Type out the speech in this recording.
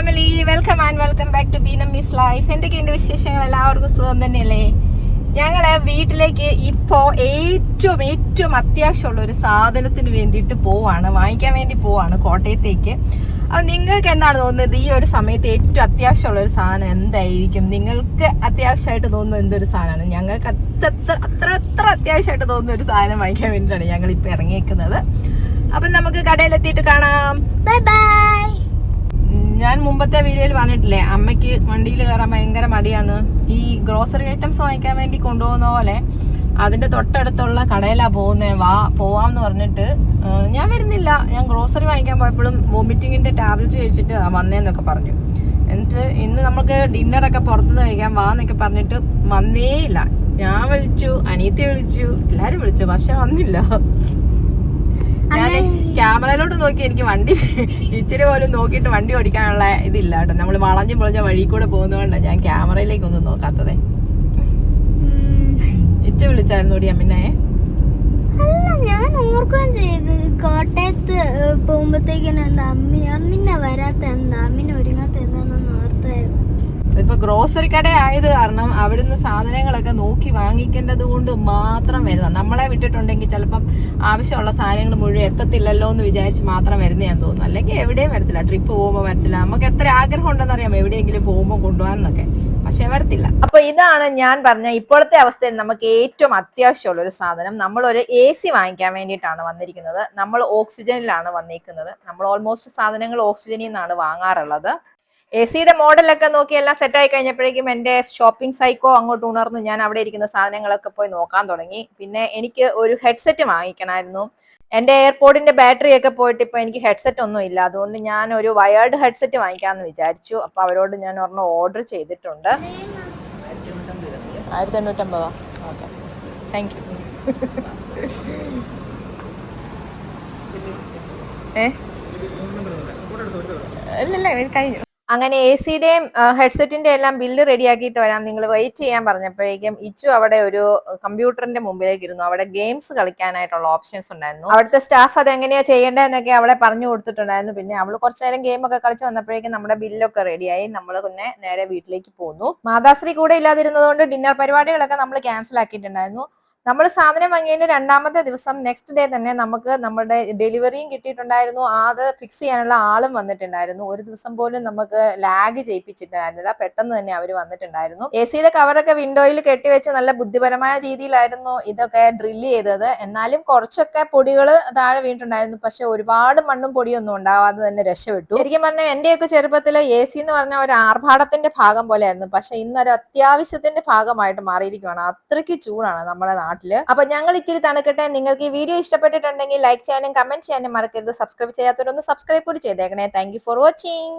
Family, welcome and welcome back to Beenammi's life. എന്തൊക്കെയുണ്ട് വിശേഷങ്ങൾ? എല്ലാവർക്കും സുഖം തന്നെയല്ലേ? ഞങ്ങള് വീട്ടിലേക്ക് ഇപ്പോ ഏറ്റവും അത്യാവശ്യമുള്ള ഒരു സാധനത്തിന് വേണ്ടിയിട്ട് വാങ്ങിക്കാൻ വേണ്ടി പോവാണ് കോട്ടയത്തേക്ക്. അപ്പൊ നിങ്ങൾക്ക് എന്താണ് തോന്നുന്നത്, ഈ ഒരു സമയത്ത് ഏറ്റവും അത്യാവശ്യമുള്ള ഒരു സാധനം എന്തായിരിക്കും? നിങ്ങൾക്ക് അത്യാവശ്യമായിട്ട് തോന്നുന്ന എന്തൊരു സാധനമാണ്? ഞങ്ങൾക്ക് അത്ര അത്യാവശ്യമായിട്ട് തോന്നുന്ന ഒരു സാധനം വാങ്ങിക്കാൻ വേണ്ടിയിട്ടാണ് ഞങ്ങൾ ഇപ്പൊ ഇറങ്ങിയേക്കുന്നത്. അപ്പൊ നമുക്ക് കടയിലെത്തിയിട്ട് കാണാം. Bye bye. ഞാൻ മുമ്പത്തെ വീഡിയോയിൽ പറഞ്ഞിട്ടില്ലേ, അമ്മയ്ക്ക് വണ്ടിയിൽ കയറാൻ ഭയങ്കര മടിയാന്ന്. ഈ ഗ്രോസറി ഐറ്റംസ് വാങ്ങിക്കാൻ വേണ്ടി കൊണ്ടുപോകുന്ന പോലെ അതിന്റെ തൊട്ടടുത്തുള്ള കടയിലാ പോവാന്ന് പറഞ്ഞിട്ട് ഞാൻ വരുന്നില്ല. ഞാൻ ഗ്രോസറി വാങ്ങിക്കാൻ പോയപ്പോഴും വോമിറ്റിങ്ങിന്റെ ടാബ്ലറ്റ് കഴിച്ചിട്ട് വന്നേന്നൊക്കെ പറഞ്ഞു. എന്നിട്ട് ഇന്ന് നമുക്ക് ഡിന്നറൊക്കെ പുറത്തുനിന്ന് കഴിക്കാൻ വാന്നൊക്കെ പറഞ്ഞിട്ട് വന്നേയില്ല. ഞാൻ വിളിച്ചു, അനിയത്തി വിളിച്ചു, എല്ലാരും വിളിച്ചു, പക്ഷെ വന്നില്ല. ഞാൻ ക്യാമറയിലോട്ട് നോക്കി എനിക്ക് വണ്ടി ഇച്ചിരി പോലും നോക്കിയിട്ട് വണ്ടി ഓടിക്കാനുള്ള ഇതില്ല കേട്ടോ. നമ്മൾ വളഞ്ഞു പൊളഞ്ഞ വഴി കൂടെ പോകുന്നതുകൊണ്ടാണ് ഞാൻ ക്യാമറയിലേക്കൊന്നും നോക്കാത്തതേ. ഇച്ച വിളിച്ചായിരുന്നു ഓടി അമ്മിനെ? അല്ല, ഞാൻ ഓർക്കുകയും ചെയ്ത് കോട്ടയത്ത് പോകുമ്പോഴത്തേക്കിന് എന്താ അമ്മിനെ വരാത്ത, എന്താ അമ്മിനെ ഒരുങ്ങാത്ത എന്താണെന്ന് ഓർത്തായിരുന്നു. ഇപ്പൊ ഗ്രോസറി കട ആയത് കാരണം അവിടുന്ന് സാധനങ്ങളൊക്കെ നോക്കി വാങ്ങിക്കേണ്ടത് കൊണ്ട് മാത്രം വരുന്ന. നമ്മളെ വിട്ടിട്ടുണ്ടെങ്കിൽ ചിലപ്പം ആവശ്യമുള്ള സാധനങ്ങൾ മുഴുവൻ എത്തത്തില്ലല്ലോ എന്ന് വിചാരിച്ച് മാത്രം വരുന്നതാന്ന് തോന്നുന്നു. അല്ലെങ്കിൽ എവിടെയും വരത്തില്ല. ട്രിപ്പ് പോകുമ്പോൾ വരത്തില്ല. നമുക്ക് എത്ര ആഗ്രഹം ഉണ്ടെന്ന് അറിയാമോ എവിടെയെങ്കിലും പോകുമ്പോൾ കൊണ്ടുപോകാനൊക്കെ, പക്ഷെ വരത്തില്ല. അപ്പൊ ഇതാണ് ഞാൻ പറഞ്ഞ ഇപ്പോഴത്തെ അവസ്ഥയിൽ നമുക്ക് ഏറ്റവും അത്യാവശ്യമുള്ള ഒരു സാധനം. നമ്മളൊരു AC വാങ്ങിക്കാൻ വേണ്ടിയിട്ടാണ് വന്നിരിക്കുന്നത്. നമ്മൾ ഓക്സിജനിലാണ് വന്നിരിക്കുന്നത്. നമ്മൾ ഓൾമോസ്റ്റ് സാധനങ്ങൾ ഓക്സിജനിൽ നിന്നാണ് വാങ്ങാറുള്ളത്. AC മോഡലൊക്കെ നോക്കി എല്ലാം സെറ്റായി കഴിഞ്ഞപ്പോഴേക്കും എന്റെ ഷോപ്പിംഗ് സൈക്കോ അങ്ങോട്ട് ഉണർന്നു. ഞാൻ അവിടെ ഇരിക്കുന്ന സാധനങ്ങളൊക്കെ പോയി നോക്കാൻ തുടങ്ങി. പിന്നെ എനിക്ക് ഒരു ഹെഡ്സെറ്റ് വാങ്ങിക്കണമായിരുന്നു. എന്റെ എയർപോർട്ടിന്റെ ബാറ്ററി ഒക്കെ പോയിട്ട് ഇപ്പൊ എനിക്ക് ഹെഡ്സെറ്റ് ഒന്നും ഇല്ല. അതുകൊണ്ട് ഞാൻ ഒരു വയേർഡ് ഹെഡ്സെറ്റ് വാങ്ങിക്കാന്ന് വിചാരിച്ചു. അപ്പൊ അവരോട് ഞാൻ ഒരെണ്ണം ഓർഡർ ചെയ്തിട്ടുണ്ട്. 1850. Okay, thank you. ഇല്ലല്ല, ഇത് കഴിഞ്ഞു. അങ്ങനെ AC-യുടെയും ഹെഡ്സെറ്റിന്റെ എല്ലാം ബില്ല് റെഡിയാക്കിയിട്ട് വരാം, നിങ്ങൾ വെയിറ്റ് ചെയ്യാൻ പറഞ്ഞപ്പോഴേക്കും ഇച്ചു അവിടെ ഒരു കമ്പ്യൂട്ടറിന്റെ മുമ്പിലേക്ക് ഇരുന്നു. അവിടെ ഗെയിംസ് കളിക്കാനായിട്ടുള്ള ഓപ്ഷൻസ് ഉണ്ടായിരുന്നു. അവിടുത്തെ സ്റ്റാഫ് അത് എങ്ങനെയാ ചെയ്യേണ്ടതെന്നൊക്കെ അവളെ പറഞ്ഞു കൊടുത്തിട്ടുണ്ടായിരുന്നു. പിന്നെ അവള് കുറച്ചു നേരം ഗെയിം ഒക്കെ കളിച്ച് വന്നപ്പോഴേക്കും നമ്മുടെ ബില്ലൊക്കെ റെഡിയായി. നമ്മൾ പിന്നെ നേരെ വീട്ടിലേക്ക് പോന്നു. മാതാശ്രീ കൂടെ ഇല്ലാതിരുന്നതുകൊണ്ട് ഡിന്നർ പരിപാടികളൊക്കെ നമ്മൾ ക്യാൻസൽ ആക്കിയിട്ടുണ്ടായിരുന്നു. നമ്മൾ സാധനം വാങ്ങിയതിന്റെ രണ്ടാമത്തെ ദിവസം നെക്സ്റ്റ് ഡേ തന്നെ നമുക്ക് നമ്മുടെ ഡെലിവറിയും കിട്ടിയിട്ടുണ്ടായിരുന്നു. അത് ഫിക്സ് ചെയ്യാനുള്ള ആളും വന്നിട്ടുണ്ടായിരുന്നു. ഒരു ദിവസം പോലും നമുക്ക് ലാഗ് ചെയ്യിപ്പിച്ചിട്ടുണ്ടായിരുന്നില്ല. പെട്ടെന്ന് തന്നെ അവർ വന്നിട്ടുണ്ടായിരുന്നു. AC-യുടെ കവറൊക്കെ വിൻഡോയിൽ കെട്ടിവെച്ച് നല്ല ബുദ്ധിപരമായ രീതിയിലായിരുന്നു ഇതൊക്കെ ഡ്രില്ല് ചെയ്തത്. എന്നാലും കുറച്ചൊക്കെ പൊടികൾ താഴെ വീണിട്ടുണ്ടായിരുന്നു. പക്ഷെ ഒരുപാട് മണ്ണും പൊടിയൊന്നും ഉണ്ടാവാതെ തന്നെ രക്ഷപ്പെട്ടു. ശരിക്കും പറഞ്ഞാൽ എന്റെയൊക്കെ ചെറുപ്പത്തിൽ AC എന്ന് പറഞ്ഞ ഒരു ആർഭാടത്തിന്റെ ഭാഗം പോലെയായിരുന്നു. പക്ഷെ ഇന്നൊരു അത്യാവശ്യത്തിന്റെ ഭാഗമായിട്ട് മാറിയിരിക്കുകയാണ്. അത്രയ്ക്ക് ചൂടാണ് നമ്മുടെ നാട്ടിൽ. അപ്പൊ ഞങ്ങൾ ഇത്തിരി തണുക്കട്ടെ. നിങ്ങൾക്ക് ഈ വീഡിയോ ഇഷ്ടപ്പെട്ടിട്ടുണ്ടെങ്കിൽ ലൈക്ക് ചെയ്യാനും കമന്റ് ചെയ്യാനും മറക്കരുത്. സബ്സ്ക്രൈബ് ചെയ്യാത്തവരൊന്ന് സബ്സ്ക്രൈബ് കൂടി ചെയ്തേക്കണേ. Thank you for watching.